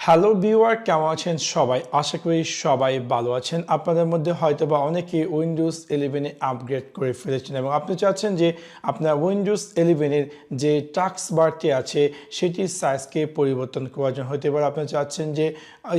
Hello viewer, কেমন আছেন সবাই? আশা করি সবাই ভালো আছেন। আপনাদের মধ্যে হয়তোবা অনেকেই উইন্ডোজ 11 এ আপগ্রেড করে ফেলেছেন এবং আপনি চাচ্ছেন যে আপনার উইন্ডোজ 11 এর যে টাস্ক বারটি আছে সেটির সাইজকে পরিবর্তন করার জন্য, হতে পারে আপনি চাচ্ছেন যে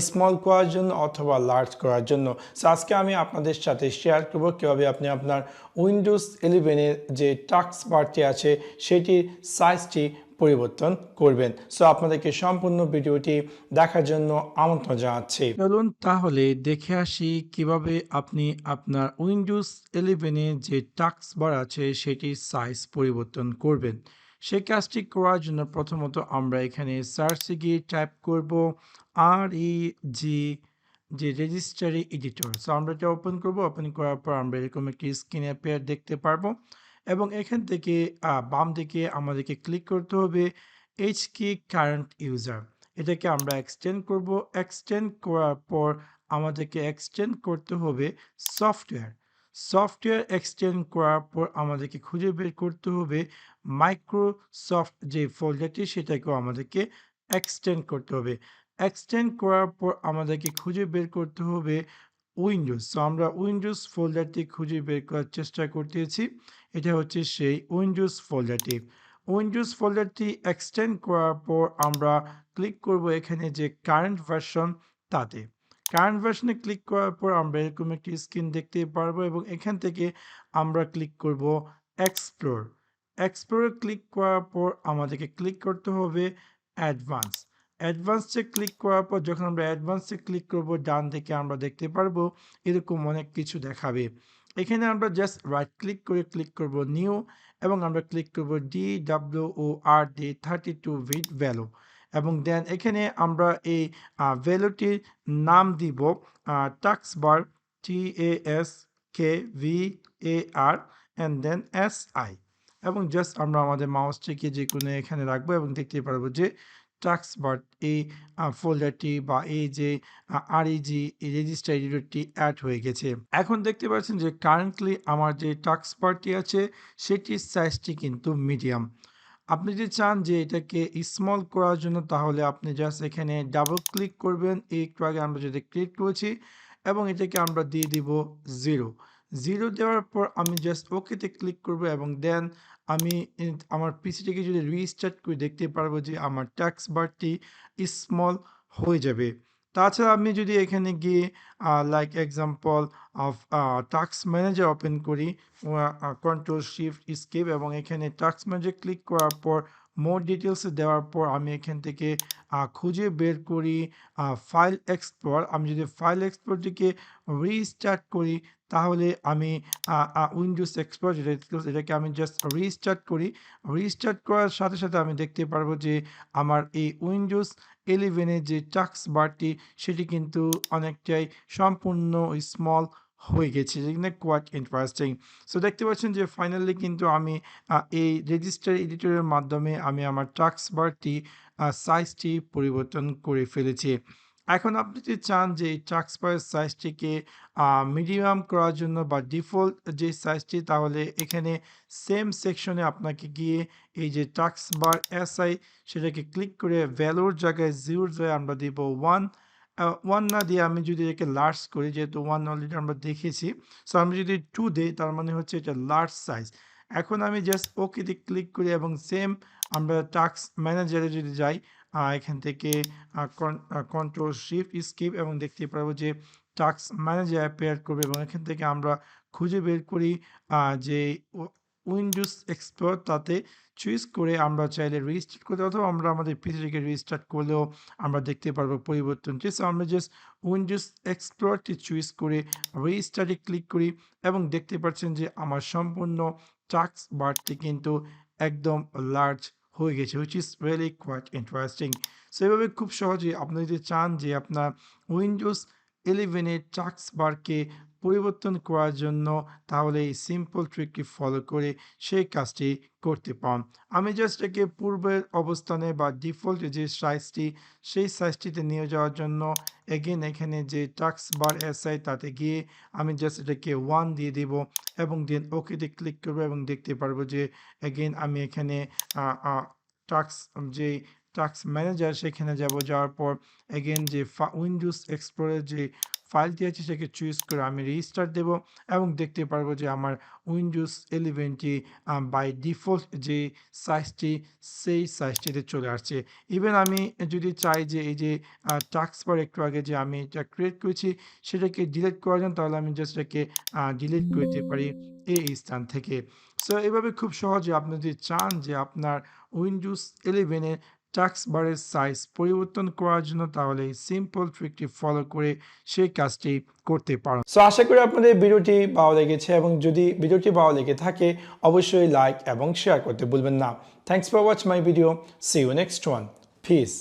স্মল করার জন্য অথবা লার্জ করার জন্য। সো আজকে আমি আপনাদের সাথে শেয়ার করব কীভাবে আপনি আপনার উইন্ডোজ 11 এর যে টাস্ক বারটি আছে সেটির সাইজটি পরিবর্তন করবেন। সো আপনাদেরকে সম্পূর্ণ ভিডিওটি দেখার জন্য আমন্ত্রণ জানাচ্ছি। চলুন তাহলে দেখে আসি কিভাবে আপনি আপনার উইন্ডোজ 11 এ যে টাস্ক বার আছে সেটির সাইজ পরিবর্তন করবেন। সেই কাজটি করার জন্য প্রথমত আমরা এখানে সার্চে গিয়ে টাইপ করব REG, যে রেজিস্ট্রারি এডিটর। সো আমরা এটা ওপেন করব। ওপেন করার পর আমরা এরকম একটি স্ক্রিন অ্যাপিয়ার দেখতে পারবো এবং এখান থেকে বাম দিকে আমাদেরকে ক্লিক করতে হবে HK কারেন্ট ইউজার। এটাকে আমরা এক্সটেন্ড করব। এক্সটেন্ড করার পর আমাদেরকে এক্সটেন্ড করতে হবে সফটওয়্যার। সফটওয়্যার এক্সটেন্ড করার পর আমাদেরকে খুঁজে বের করতে হবে মাইক্রোসফট যে ফোল্ডারটি, সেটাকেও আমাদেরকে এক্সটেন্ড করতে হবে। এক্সটেন্ড করার পর আমাদেরকে খুঁজে বের করতে হবে উইন্ডোজ। সো আমরা উইন্ডোজ ফোল্ডারটি খুঁজে বের করার চেষ্টা করতেছি। এটা হচ্ছে সেই উইন্ডোজ ফোল্ডারটি। উইন্ডোজ ফোল্ডারটি এক্সটেন্ড করার পর আমরা ক্লিক করব এখানে যে কারেন্ট ভার্সন, তাতে কারেন্ট ভার্সনে ক্লিক করার পর আমরা এরকম একটি স্ক্রিন দেখতে পারবো এবং এখান থেকে আমরা ক্লিক করব এক্সপ্লোর। এক্সপ্লোরে ক্লিক করার পর আমাদেরকে ক্লিক করতে হবে অ্যাডভান্স। অ্যাডভান্সে ক্লিক করার পর যখন আমরা অ্যাডভান্সে ক্লিক করব, ডান দিকে আমরা দেখতে পারবো এরকম অনেক কিছু দেখাবে। এখানে আমরা জাস্ট রাইট ক্লিক করে ক্লিক করব নিউ এবং আমরা ক্লিক করব DWORD 32 বিট ভ্যালু এবং দেন এখানে আমরা এই ভ্যালুটির নাম দিব taskbar TASKVAR and then SI এবং জাস্ট আমরা আমাদের মাউসটিকে যে কোনো এখানে রাখবো এবং দেখতে পারবো যে টাস্কবার এই ফোল্ডারটি বা এই যে REG এই রেজিস্টার এডিটরটি অ্যাড হয়ে গেছে। এখন দেখতে পাচ্ছেন যে কারেন্টলি আমার যে টাস্কবারটি আছে সেটির সাইজটি কিন্তু মিডিয়াম। আপনি যদি চান যে এটাকে স্মল করার জন্য, তাহলে আপনি জাস্ট এখানে ডাবল ক্লিক করবেন। একটু আগে আমরা যেটা ক্লিক করেছি এবং এটাকে আমরা দিয়ে দিব 0। 0 দেওয়ার পর আমি জাস্ট ওকেতে ক্লিক করব এবং দেন আমি আমার পিসিটিকে যদি রিস্টার্ট করে দেখতে পারবো যে আমার টাস্ক বারটি স্মল হয়ে যাবে। তাছাড়া আমি যদি এখানে গিয়ে like example of task manager open করি, কন্ট্রোল শিফট স্কেপ এবং এখানে টাস্ক ম্যানেজার ক্লিক করার পর মোর ডিটেলস দেওয়ার পর আমি এখান থেকে খুঁজে বের করি ফাইল এক্সপ্লোর। আমি যদি ফাইল এক্সপ্লোরটিকে রিস্টার্ট করি, তাহলে আমি উইন্ডোজ এক্সপ্লোর এটাকে আমি জাস্ট রিস্টার্ট করি। রিস্টার্ট করার সাথে সাথে আমি দেখতে পারবো যে আমার এই উইন্ডোজ 11 এর যে টাস্ক বারটি সেটি কিন্তু অনেকটাই সম্পূর্ণ স্মল হয়ে গেছে, যেখানে কোয়াইট ইন্টারেস্টিং। সো দেখতে পাচ্ছেন যে ফাইনালি কিন্তু আমি এই রেজিস্টার এডিটরের মাধ্যমে আমি আমার টাস্ক বারটি সাইজটি পরিবর্তন করে ফেলেছি। এখন আপনি যদি চান যে এই টাস্ক বারের সাইজটিকে মিডিয়াম করার জন্য বা ডিফল্ট যে সাইজটি, তাহলে এখানে সেম সেকশনে আপনাকে গিয়ে এই যে টাস্ক বার SI সেটাকে ক্লিক করে ভ্যালুর জায়গায় 0 জায়গায় আমরা দিব 1। 1 না দিয়ে আমি যদি এটাকে লার্জ করি, যেহেতু 1 অলরেডি আমরা দেখেছি, সো আমি যদি 2 দেই তার মানে হচ্ছে এটা লার্জ সাইজ। এখন আমি জাস্ট ওকেতে ক্লিক করি এবং সেম আমরা টাস্ক ম্যানেজারে যদি যাই, এখান থেকে কন্ট্রোল শিফট স্কিপ এবং দেখতে পারবো যে টাস্ক ম্যানেজার অ্যাপিয়ার করবে এবং এখান থেকে আমরা খুঁজে বের করি যে উইন্ডোজ এক্সপ্লোর, তাতে চুজ করে আমরা চাইলে রিস্টার্ট করতে অথবা আমরা আমাদের পিসিটিকে রিস্টার্ট করলেও আমরা দেখতে পারবো পরিবর্তনটি। সো আমরা জাস্ট উইন্ডোজ এক্সপ্লোরটি চুজ করে রিস্টার্টে ক্লিক করি এবং দেখতে পাচ্ছেন যে আমার সম্পূর্ণ টাস্ক বারটি কিন্তু একদম লার্জ হয়ে গেছে, which is really quite interesting. So এভাবে খুব সহজেই আপনি যদি চান যে আপনার উইন্ডোজ 11 এর টাস্ক বারকে পরিবর্তন করার জন্য, তাহলে এই সিম্পল ট্রিকটি ফলো করে সেই কাজটি করতে পারেন। আমি জাস্ট একে পূর্বের অবস্থানে বা ডিফল্ট যে সাইজটি সেই সাইজটিতে নিয়ে যাওয়ার জন্য এগেন এখানে যে টাস্ক বার SI তাতে গিয়ে আমি জাস্ট এটাকে 1 দিয়ে দিব এবং দেন ওকেতে ক্লিক করবো এবং দেখতে পারবো যে এগেন আমি এখানে টাস্ক যে টাস্ক ম্যানেজার সেখানে যাব, যাওয়ার পর এগেন যে উইন্ডোজ এক্সপ্লোরের যে ফাইলটি আছে সেটাকে চুজ করে আমি রিস্টার্ট দেব এবং দেখতে পারবো যে আমার উইন্ডোজ 11টি বাই ডিফল্ট যে সাইজটি সেই সাইজটিতে চলে আসছে। ইভেন আমি যদি চাই যে এই যে টাস্ক বার একটু আগে যে আমি এটা ক্রিয়েট করেছি সেটাকে ডিলিট করার জন্য, তাহলে আমি জাস্ট এটাকে ডিলিট করে দিতে পারি এই স্থান থেকে। সো এভাবে খুব সহজে আপনি যদি চান যে আপনার উইন্ডোজ 11 এর টাস্ক বারের সাইজ পরিবর্তন করার জন্য, তাহলে এই সিম্পল ট্রিকটি ফলো করে সেই কাজটি করতে পারেন। সো আশা করি আপনাদের ভিডিওটি ভালো লেগেছে, এবং যদি ভিডিওটি ভালো লেগে থাকে অবশ্যই লাইক এবং শেয়ার করতে ভুলবেন না। Thanks for watch my video. See you next one. Piece.